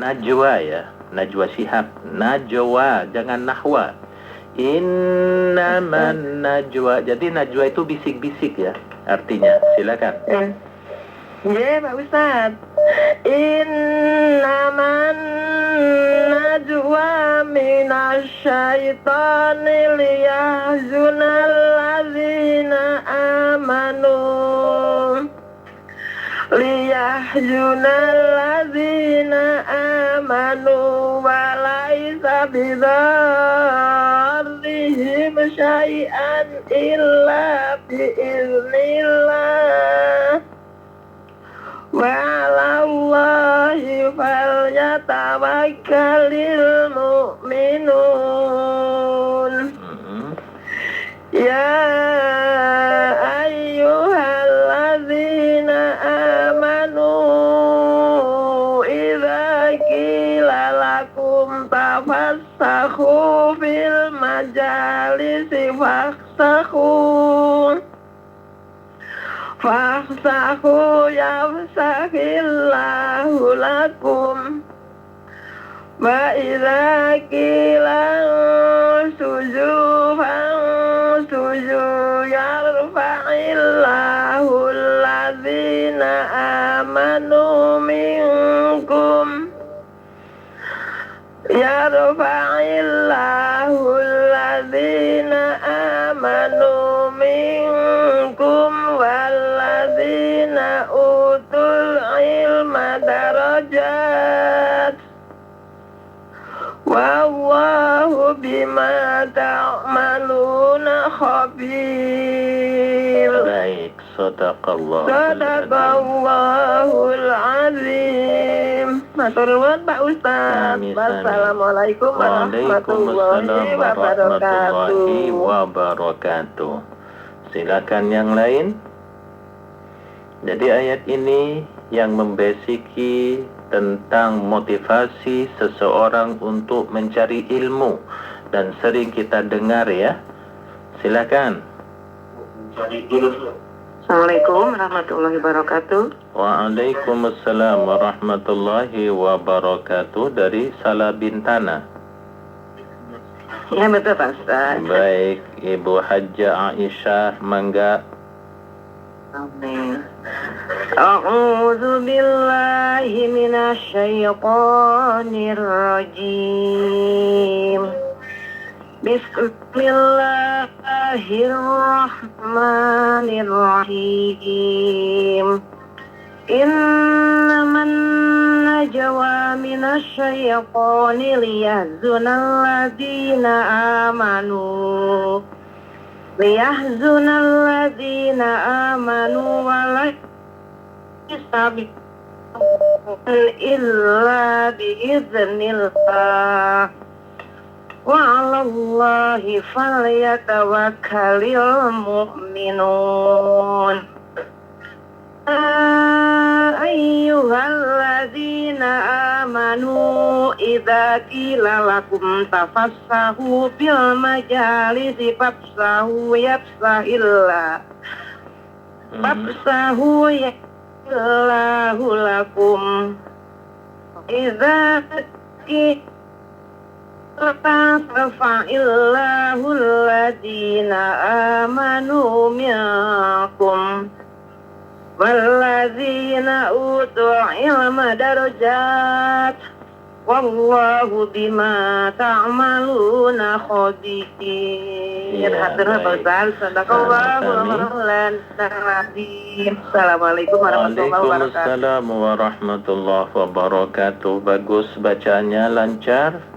Najwa ya, Najwa Shihab. Najwa, jangan nahwa. Innaman najwa. Jadi najwa itu bisik-bisik ya artinya. Silakan. Ya, Pak Ustaz. Innaman najwa minasyaitani liyahzunal ladzina amanu. Liyahzunal ladzina amanu wa laisa bidzarrihim syai'an illa biiznillah. Wa 'alallahi falyatawakkalul mu'minun. Ya ayyuhalladzina amanu idza qila lakum tafassahu fil majalisi fafsahu yafsahillahu lakum wa idza qila suju fansuju yarfa'illahu alladzina amanu minkum walladzina utul ilma darajat wallahu bima ta'maluna khabir. Baik, sadaqallahul azim. Matur nuwun Pak Ustaz. Wassalamualaikum warahmatullahi wabarakatuh. Silakan yang lain. Jadi ayat ini yang membasiki tentang motivasi seseorang untuk mencari ilmu dan sering kita dengar ya. Silakan. Assalamualaikum warahmatullahi wabarakatuh. Waalaikumsalam warahmatullahi wabarakatuh. Dari Salah Bintana. Ya betul Pak Ustaz. Baik, Ibu Hajjah Aisyah, mangga. Amin. A'udzu billahi minasyaitonir rajim. Bismillahirrahmanirrahim. Innaman najwa minasyaitoni liyahzunal ladzina amanu. Liyahzunal ladzina amanu wa laysa illa biiznillah. Wa 'alallahi falyatawakkalul mu'minun. Ayyuhalladzina amanu idza qila lakum tafassahu bil majalisi fafsahu yafsahillah. Fafsahu yafsahillahu lakum. Idza qila fa'illahu alladzina amanu minkum walladzina utul ilma darajat wallahu bima ta'maluna khabir. Assalamualaikum warahmatullahi wabarakatuh. Bagus bacanya, lancar.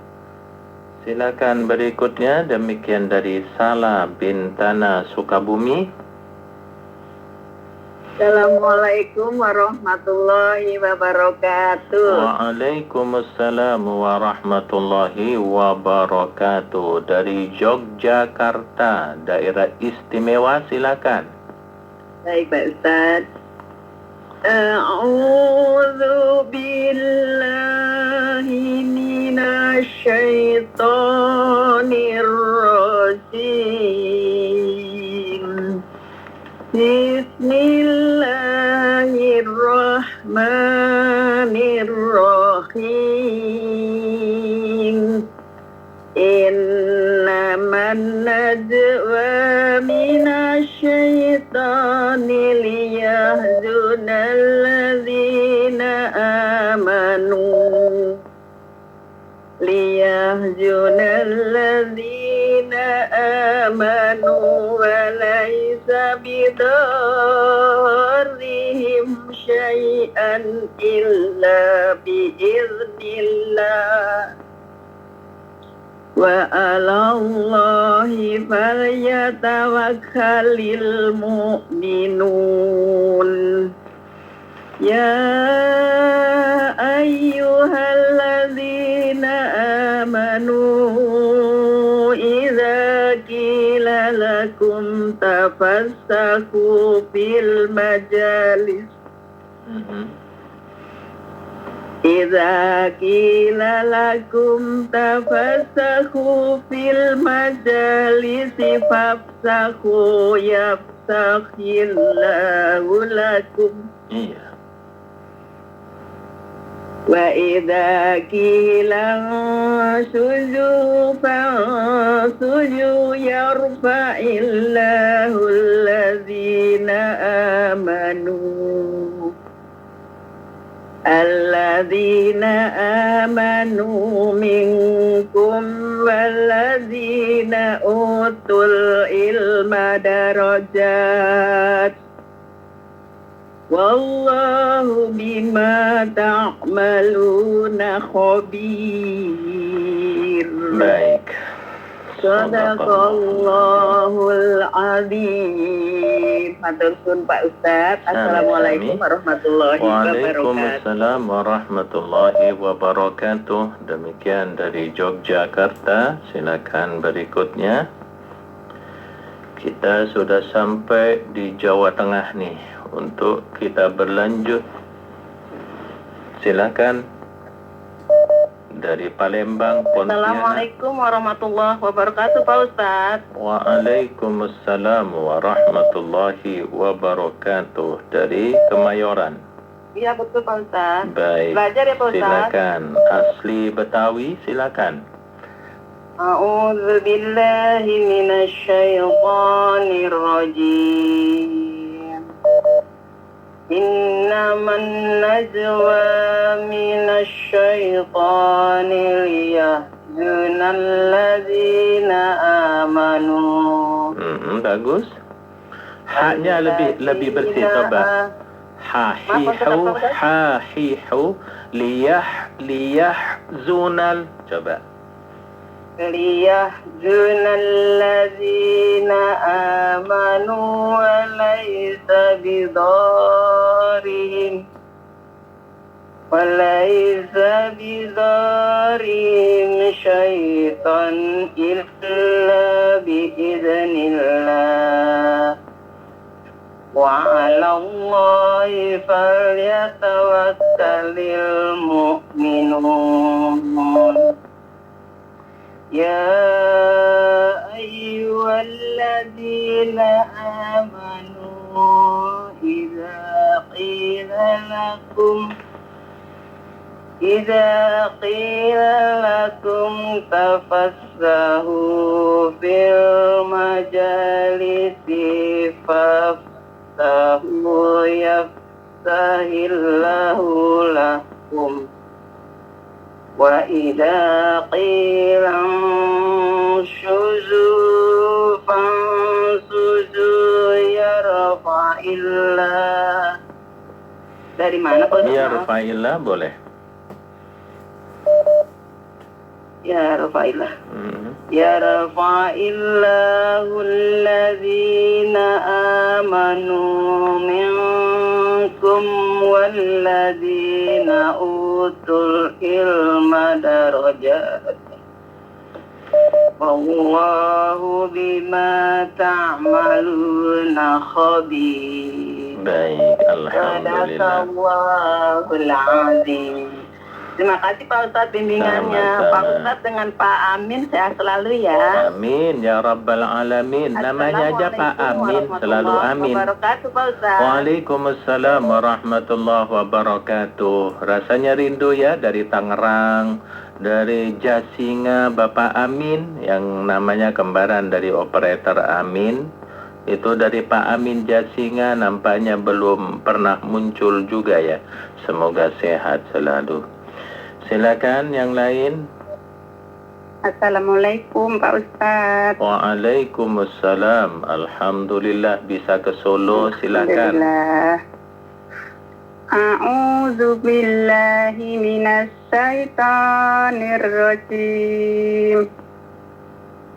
Silakan berikutnya. Demikian dari Salah Bintana, Sukabumi. Assalamualaikum warahmatullahi wabarakatuh. Waalaikumsalam warahmatullahi wabarakatuh. Dari Yogyakarta, daerah istimewa, silakan. Baik Pak Ustaz. A'udzu billahi minasy syaitonir rajim. Bismillahirrahmanirrahim. ليحزن الذين آمنوا وليس بضارهم شيئا إلا بإذن الله وعلى الله فليتوكل المؤمنون يا أيها الذين آمنوا إذا قيل لكم تفسحوا في المجالس إذا قيل لكم تفسحوا في المجالس فافسحوا يفسح الله لكم وإذا قيل انشزوا فانشزوا يرفع الله الذين آمنوا منكم والذين أوتوا العلم درجات والله بما تعملون خبير. Baik. Sadaqallahul azim. Matur suwun Pak Ustaz. Assalamualaikum warahmatullahi wabarakatuh. Waalaikumsalam warahmatullahi wabarakatuh. Demikian dari Yogyakarta. Silakan berikutnya. Kita sudah sampai di Jawa Tengah nih untuk kita berlanjut. Silakan dari Palembang, Pontianak. Assalamualaikum warahmatullahi wabarakatuh Pak Ustaz. Waalaikumsalam warahmatullahi wabarakatuh. Dari Kemayoran. Iya betul Pak Ustaz. Baik. Belajar ya Pak Ustaz. Silakan. Asli Betawi silakan. A'udzu billahi minasy syaithanir rajim. Innaman najwa minasy syaitani liyahzunal ladzina amanu. Bagus. Haknya lebih bersih coba. Hahihu liyahzunal coba. liyahzunal ladzina amanu wa laysa bidarrihim syaitan illa biiznillah wa 'ala Allahi falyatawakkalul mu'minun. يا أيها الذين آمنوا إذا قيل لكم تفسحوا في المجالس فافسحوا يفسح الله لكم وإذا قيل انشزوا فانشزوا يرفع الله. Dari mana Pak Ustaz? Yarfa'illah boleh. Yarfa'illah. Yarfa'illahu alladhina amanu minkum walladzina utul ilma darajat. Wallahu bima ta'maluna khabir. Baik, alhamdulillah. Sadaqallahul azim. Terima kasih Pak Ustadz bimbingannya. Sama-sama. Pak Ustadz dengan Pak Amin sehat selalu ya. Amin ya rabbal alamin. Namanya aja Pak Amin, selalu amin. Wabarakatuh Pak Ustadz. Waalaikumsalam warahmatullahi wabarakatuh. Rasanya rindu ya dari Tangerang, dari Jasinga Bapak Amin yang namanya kembaran dari operator Amin. Itu dari Pak Amin Jasinga nampaknya belum pernah muncul juga ya. Semoga sehat selalu. Silakan yang lain. Assalamualaikum Pak Ustadz. Waalaikumsalam. Alhamdulillah bisa ke Solo, silakan. Alhamdulillah. A'udzu billahi minas syaitonir rajim.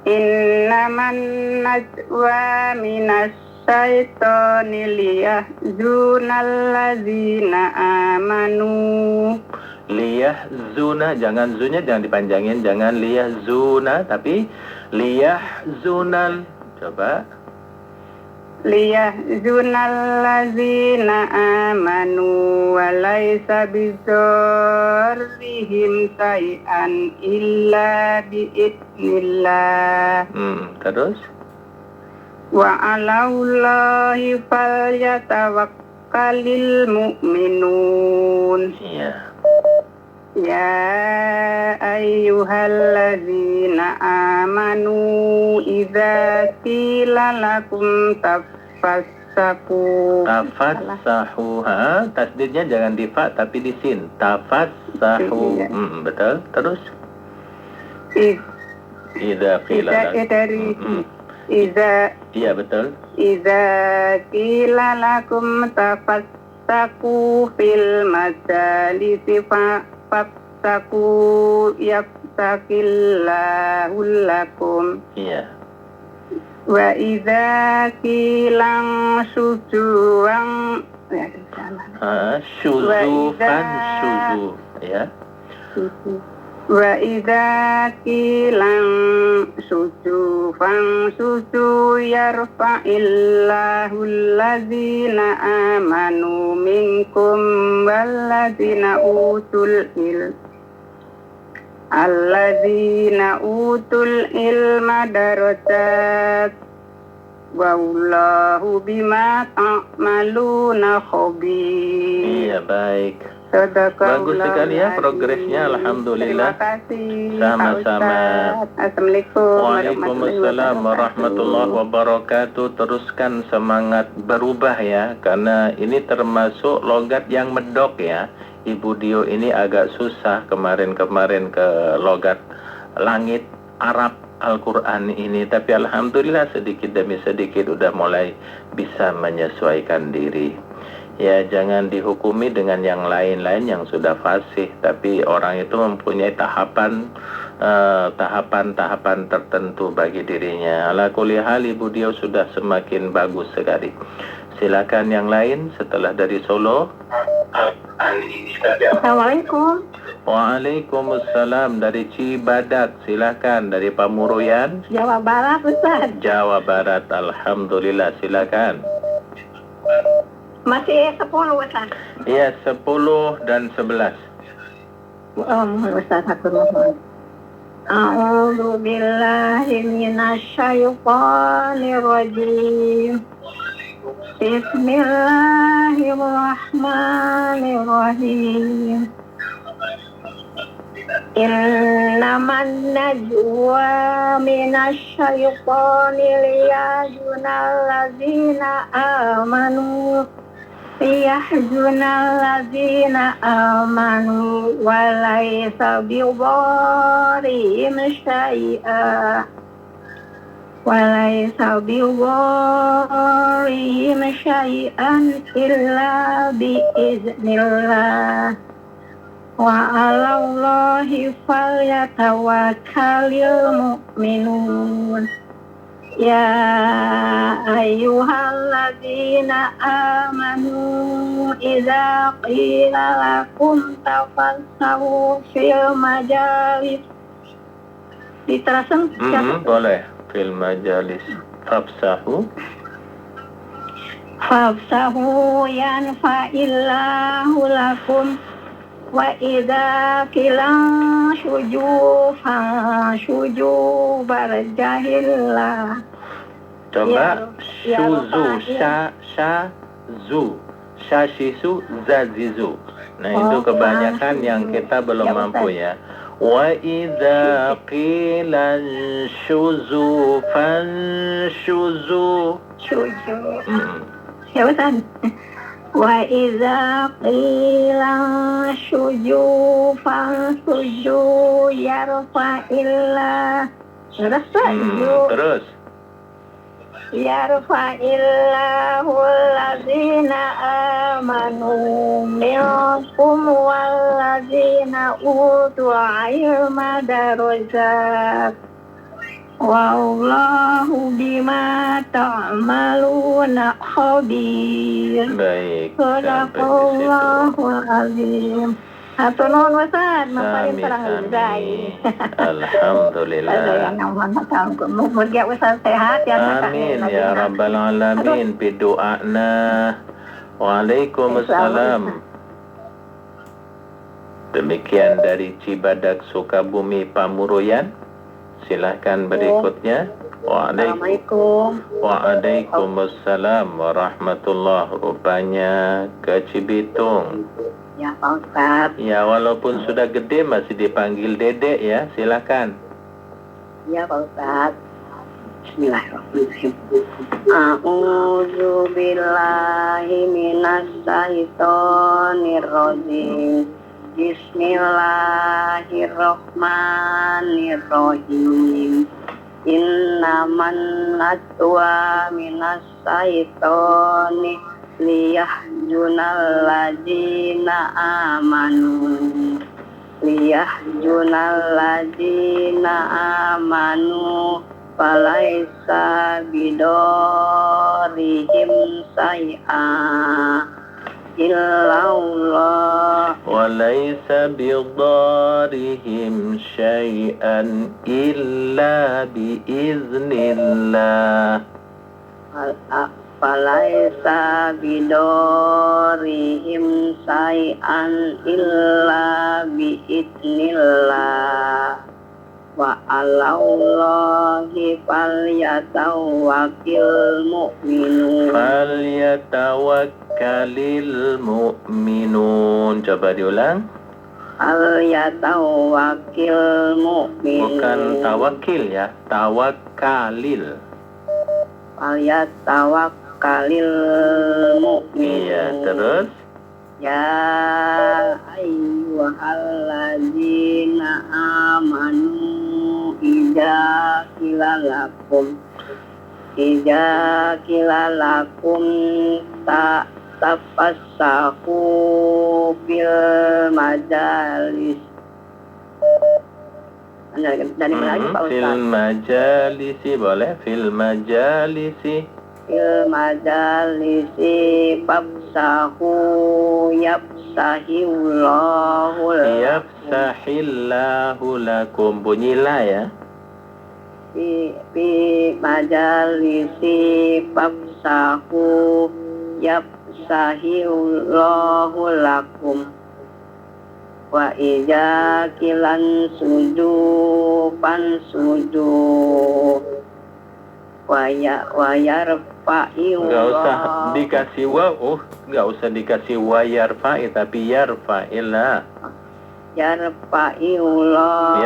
Innaman najwa minas syaitoni liyahzunal ladzina amanu. Liyahzuna, jangan zunya jangan dipanjangin, jangan liyahzuna tapi liyahzunal. Coba. Liyahzunal ladzina amanu wa laisa bidzarrihim syai'an illa biidznillah. Terus? Wa 'alallahi falyatawakkalul mu'minun. Iya. Ya ayyuhalladzina amanu idza qila lakum tafassahu. Tafassahu, tasdidnya jangan di fa tapi di sin. Tafassahu. Iya. Betul. Terus? Idza qila iya betul. Idza qila lakum tafassahu fil majalisi fafsaku yafsakillahu lakum. Iya. Wa idza qilang sujuwang Syuzufan syuzu ya. Wa idza qilang sujufan suju yarfa'illahu alladzina amanu minkum walladzina utul ilma darajat wallahu bima ta'maluna khabir. Iya, baik. Bagus sekali ya progresnya, alhamdulillah. Terima kasih. Sama-sama. Assalamualaikum Waalaikumsalam warahmatullahi wabarakatuh. Teruskan semangat berubah ya, karena ini termasuk logat yang medok ya. Ibu Dio ini agak susah kemarin-kemarin ke logat langit Arab Al-Quran ini, tapi alhamdulillah sedikit demi sedikit udah mulai bisa menyesuaikan diri. Ya, jangan dihukumi dengan yang lain-lain yang sudah fasih, tapi orang itu mempunyai tahapan tertentu bagi dirinya. Ala kulli hal Ibu Dio sudah semakin bagus sekali. Silakan yang lain setelah dari Solo. Assalamualaikum. Waalaikumsalam dari Cibadak. Silakan dari Pamuruyan. Jawa Barat, Ustaz. Jawa Barat, alhamdulillah. Silakan. Masih 10, Ustaz. Iya, 10 dan 11. Ustaz, aku mohon. A'udzu billahi minasyaitonir rajim. Bismillahirrahmanirrahim. Innaman najwa minasyaitonir liyahzunal ladzina amanu. Liyahzunal ladzina amanu walaysa bidarrihim syai'an. Walaysa bidarrihim syai'an illa biiznillah. Wa 'alallahi falyatawakkalul mu'minun. Ya ayyuhalladzina amanu idza qila lakum tafassahu fil majalis. Diterasen? Boleh. Fil majalis. Fafsahu yanfa'illahu lakum. Wa idza kilang syujubar jahillah. Coba syuzu zu syashisu zazizu. Nah, itu kebanyakan yang kita belum mampu ya. Wa idza qila syuzu fanshuzu. Ya, Ustaz. Wa idza qila suju fansuju yarfa'illah. Terus. Yarfa'illahu allazina amanu minkum wallazina utul ilma darajat. Wallahu bima ta'maluna khabir. Baik, Sadaqallahul azim. Hatur nuhun Ustaz, sami sami. Alhamdulillah. Semoga Ustaz sehat ya. Amin ya rabbal alamin. Bidu'ana. Waalaikumsalam. Demikian dari Cibadak Sukabumi Pamuruyan. Silahkan berikutnya. Waalaikumsalam warahmatullahi. Rupanya ke Cibitung. Ya Pak Ustaz. Ya, walaupun sudah gede masih dipanggil Dedek ya. Silakan. Ya Pak Ustaz. Bismillahirrahmanirrahim. A'udzu billahi minas syaitonir rajim. Bismillahirrahmanirrahim. Innaman natwa minas syaitoni liyahjunal ladina amanu falaisa bidorihim say'a illallah Walaysa bidarihim syai'an illa biiznillah. falaisa bidorihim say'an illa biidznillah wa alallahi falyatawakkil mu'minun. Falyatawakkalil mu'minun. Coba diulang. Falyatawakkil mu'minun. Bukan tawakil ya, tawakkalil. Falyatawakkalil mu'minun. Iya, terus. Ya ayyuhalladzina amanu idza kilalakum tafassahu fil majalis. Dari mana lagi Pak Ustaz? Fil majalisi, boleh fil majalisi. Fil majalisi fafsahu Yafsahillahu lakum. Bunyilah ya. Fi majalisi fafsahu yafsahillahu lakum wa idza kilan suju fansuju wa yarfa'i. Nggak usah dikasih waw, nggak usah dikasih wa yarfa'i, tapi yarfa'illah. Yarfa'illah,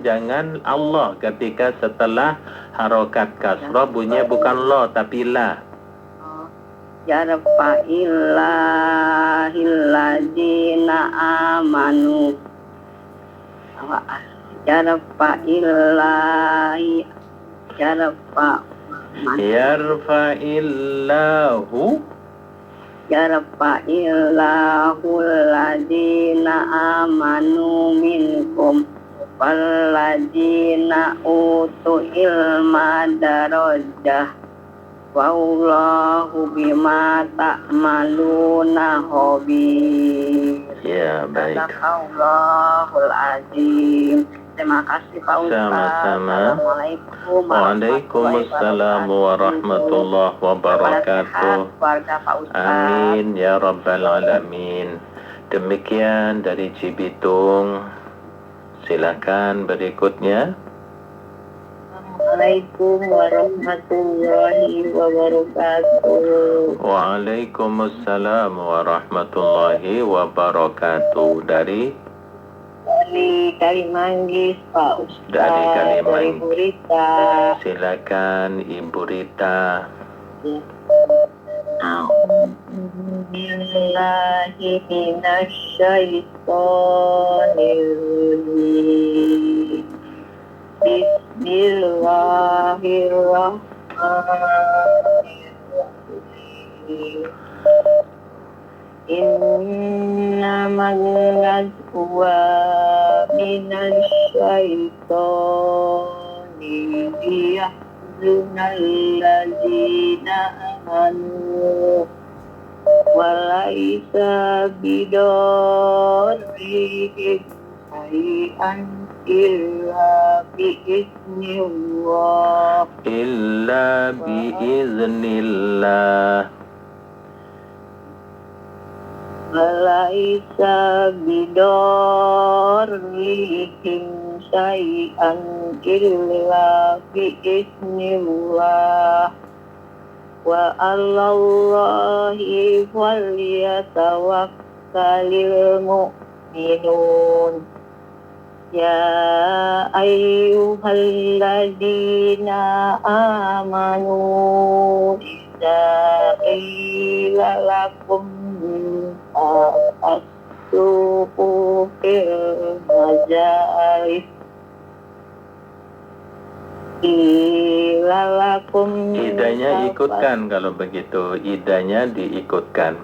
jangan Allah ketika setelah harokat kasrah bunyinya bukan lo tapi la. Yarfa'illahilladzina amanu. Yarfa'illahu alladzina amanu minkum walladzina utul ilma darajah. Wallahu bima ta'maluna khabir. Ya, baik. Sadaqallahul azim. Terima kasih Pak Ustaz. Sama-sama. Assalamualaikum Waalaikumsalam warahmatullahi wabarakatuh. Keluarga Pak Ustaz. Amin ya rabbal alamin. Demikian dari Cibitung. Silakan berikutnya. Assalamualaikum warahmatullahi wabarakatuh. Waalaikumsalam warahmatullahi wabarakatuh. Dari Kalimanggis Pak Ustaz. Dari Kalimanggis. Ibu Rita. Silakan Ibu Rita. A'udzu billahi minasy syaithanir rajim. Bismillahirrahmanirrahim. Innamal najwa minasy syaithanir liyahzunal ladzina amanu walaisa bidarrihim syai'an illa biiznillah. Illa biiznillah. Walaisa bidarrihim syai'an illa biiznillah. Wa 'alallahi falyatawakkalul mu'minun. Ya ayyuhalladzina amanu idza qila lakum tafassuhu fil majalis qila lakum Idanya ikutkan kalau begitu. Idanya diikutkan.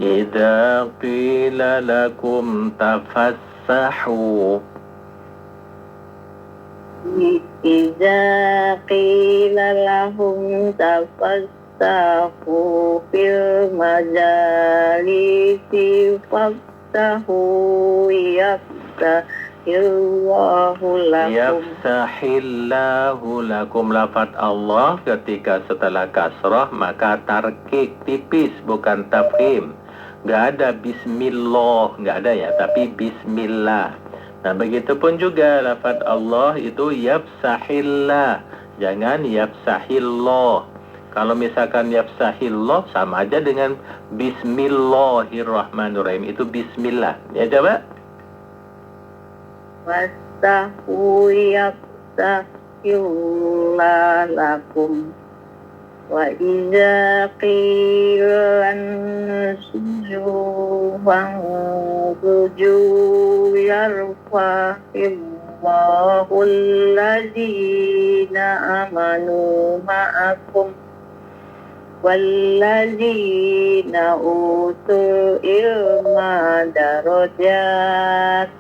Idza qila lakum tafassahu. Idza qila lahum tafassahu fil majalisi fafsahu yafsahillahu lakum. Yafsahillahu lakum. Lafaz Allah ketika setelah kasrah maka tarkik tipis, bukan tafkhim. Nggak ada bismillah, nggak ada ya, tapi bismillah. Nah, begitupun juga lafaz Allah itu yafsahillah, jangan yafsahillah. Kalau misalkan yafsahillah sama aja dengan bismillahirrahmanirrahim, itu bismillah. Ya coba. Wastahu yafsahillah lakum. Wa idza qila ansuju yarfa'illahu alladzina amanu ma'akum walladzina utul ilma darajat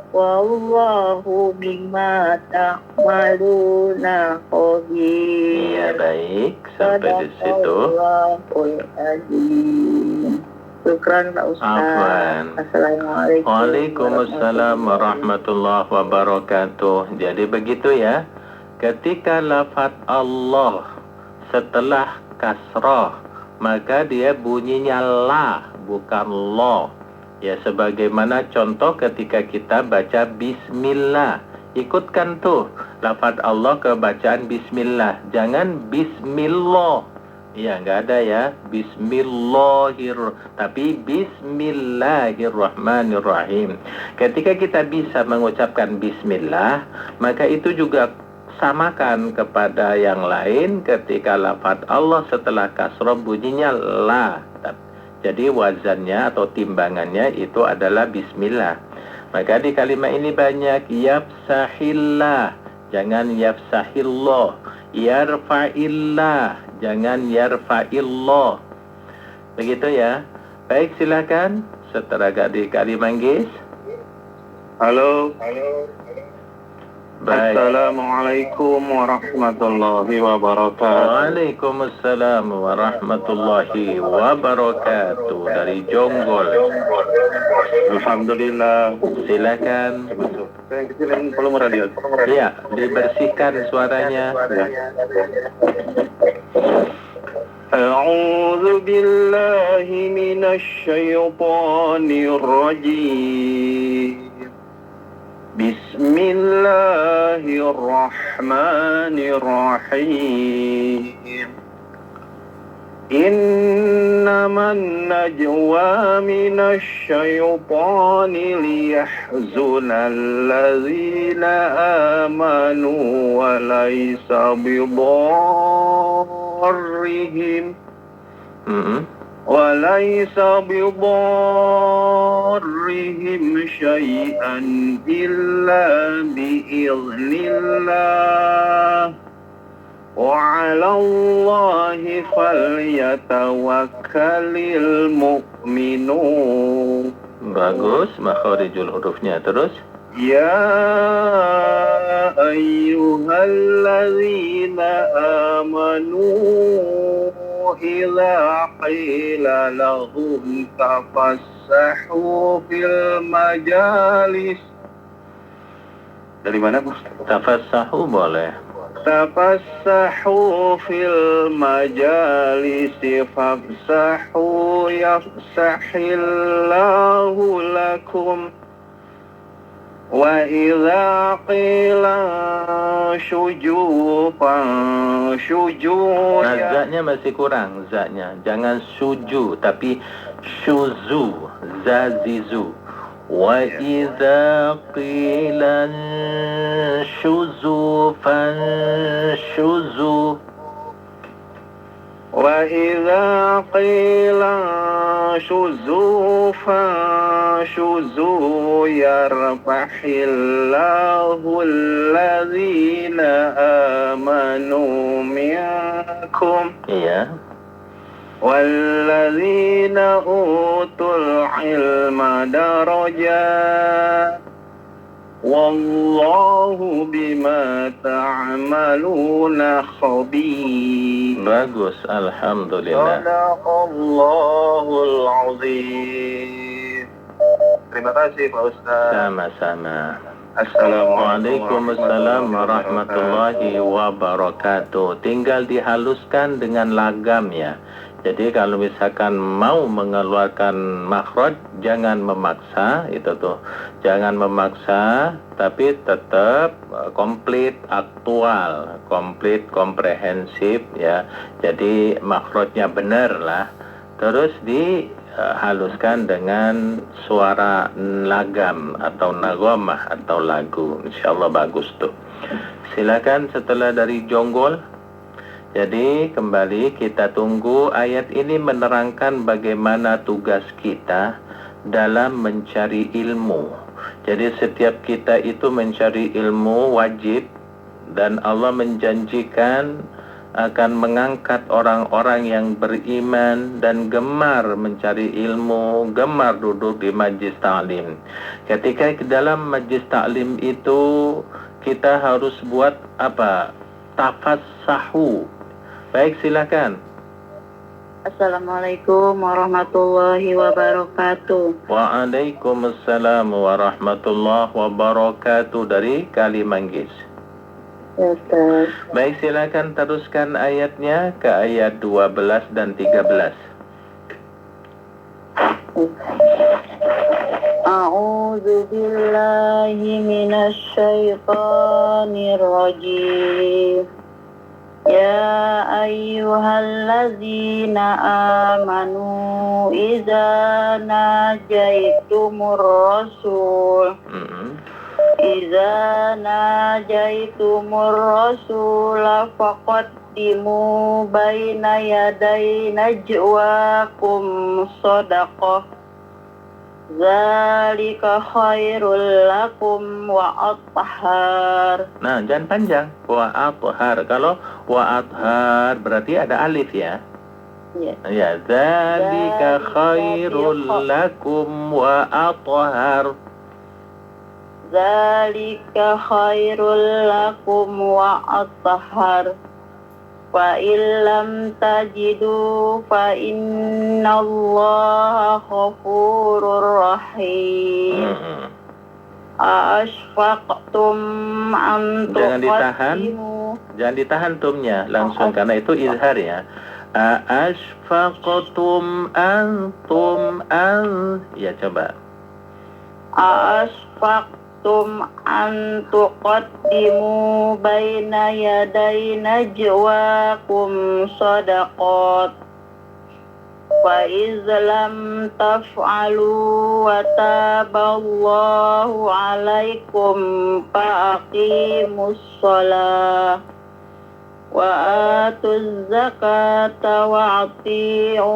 wallahu bima ta'maluna khabir. Iya, baik, sampai di situ. Sadaqallahul azim. Syukran Pak Ustaz. Afwan. Assalamualaikum. Waalaikumsalam warahmatullahi wabarakatuh. Jadi begitu ya. Ketika lafaz Allah setelah kasrah, maka dia bunyinya la, bukan lo. Ya, sebagaimana contoh ketika kita baca bismillah. Ikutkan tuh lafaz Allah ke bacaan bismillah. Jangan bismillah. Ya, nggak ada ya. Tapi bismillahirrahmanirrahim. Ketika kita bisa mengucapkan bismillah, maka itu juga samakan kepada yang lain ketika lafaz Allah setelah kasrah bunyinya la. Jadi wazannya atau timbangannya itu adalah bismillah. Maka di kalimat ini banyak yafsahillah, jangan yafsahillah. Yarfa'illah, jangan yarfa'illah. Begitu ya. Baik, silakan. Seteraga di Kalimanggis. Halo. Baik. Assalamualaikum warahmatullahi wabarakatuh. Waalaikumsalam warahmatullahi wabarakatuh. Dari Jonggol. Alhamdulillah. Silakan. Saya kecilin volume radio. Iya, dibersihkan suaranya. A'udzu billahi minasy syaithanir rajim. Bismillahirrahmanirrahim. Innaman najwa minasy syaitani liyahzunal ladzina amanu wa laysa bidarrihim وليس بضارهم شيئا إلا بإذن الله وعلى الله فليتوكل المؤمنون. Bagus, makharijul hurufnya terus. Ya ayyuhalladzina amanu idza qila lahum tafassahu fil majalis. Dari mana, Bos? Tafassahu boleh. Tafassahu fil majalisi fafsahu yafsahillahu lakum wa idza qila syuju Nah, zaknya masih kurang, zaknya. Jangan suju, tapi syuzu, zazizu. Wa idza qila syuzu fanshuzu. Wa idza qila syuzu fanshuzu yarfahillahu alladzina amanu minkum. Iya. والذين أوتوا العلم درجات والله بما تعملون خبير. Bagus, alhamdulillah. Sadaqallahul azim. Terima kasih Pak Ustaz. Sama-sama. Assalamualaikum Waalaikumsalam warahmatullahi wabarakatuh. Tinggal dihaluskan dengan lagam ya. Jadi kalau misalkan mau mengeluarkan makhraj, jangan memaksa, itu tuh. Jangan memaksa, tapi tetap komplit, aktual, komplit, komprehensif ya. Jadi makhrajnya benar lah. Terus dihaluskan dengan suara lagam atau nagomah atau lagu. Insyaallah bagus tuh. Silakan setelah dari Jonggol. Jadi kembali kita tunggu, ayat ini menerangkan bagaimana tugas kita dalam mencari ilmu. Jadi setiap kita itu mencari ilmu wajib, dan Allah menjanjikan akan mengangkat orang-orang yang beriman dan gemar mencari ilmu, gemar duduk di majlis ta'lim. Ketika ke dalam majlis ta'lim itu kita harus buat apa? Tafassahu. Baik, silakan. Assalamualaikum warahmatullahi wabarakatuh. Waalaikumsalam warahmatullahi wabarakatuh dari Kalimanggis. Ya, Ustaz. Baik, silakan teruskan ayatnya ke ayat 12 dan 13. A'udzu billahi minasy syaithanir rajim. Ya ayyuhalladzina amanu idza najaitumur rasul idza najaitumur rasul faqaddimu baina yaday najwakum shadaqah zalika khairul lakum wa athhar. Nah, jangan panjang. Wa athhar. Kalau wa athhar berarti ada alif ya. Ya. Ya, zalika khairul lakum wa athhar. Zalika khairul lakum wa athhar. Fa illam tajidu fa innallaha ghafurur rahim. Ashfaqtum an tuqaddimu. Jangan ditahan tumnya langsung karena itu izhar ya. Ashfaqtum antum an. Ya, coba. Ashfaqtum an tuqaddimu baina yaday najwakum shadaqat fa iz lam taf'alu wa taballahu alaikum fa aqimus shalah wa atuz zakata wa ati'ullaha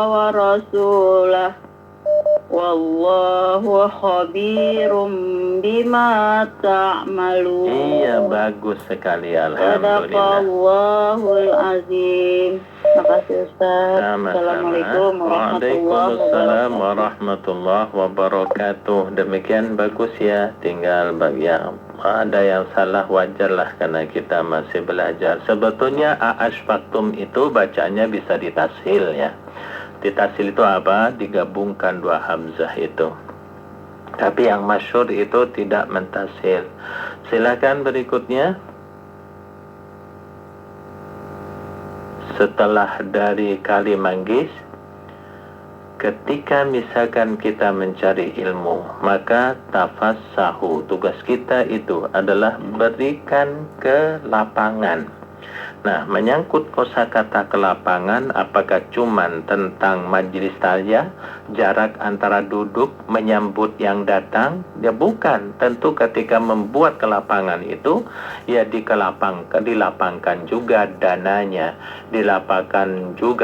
wa rasulah wallahu khabirum bima ta'malun. Iya, bagus sekali, alhamdulillah. Sadaqallahul azim. Makasih Ustaz. Assalamualaikum Waalaikumsalam warahmatullahi wabarakatuh. Demikian bagus ya. Tinggal bagi yang ada yang salah wajarlah karena kita masih belajar. Sebetulnya a'ashfaqtum itu bacanya bisa ditashil ya. Ditashil itu apa? Digabungkan dua hamzah itu. Tapi yang masyhur itu tidak mentashil. Silakan berikutnya. Setelah dari kali manggis, ketika misalkan kita mencari ilmu, maka tafassahu. Tugas kita itu adalah berikan ke lapangan. Nah, menyangkut kosakata ke lapangan, apakah cuman tentang majlis saja, jarak antara duduk menyambut yang datang? Ya bukan. Tentu ketika membuat ke lapangan itu, ya dilapangkan juga dananya, dilapangkan juga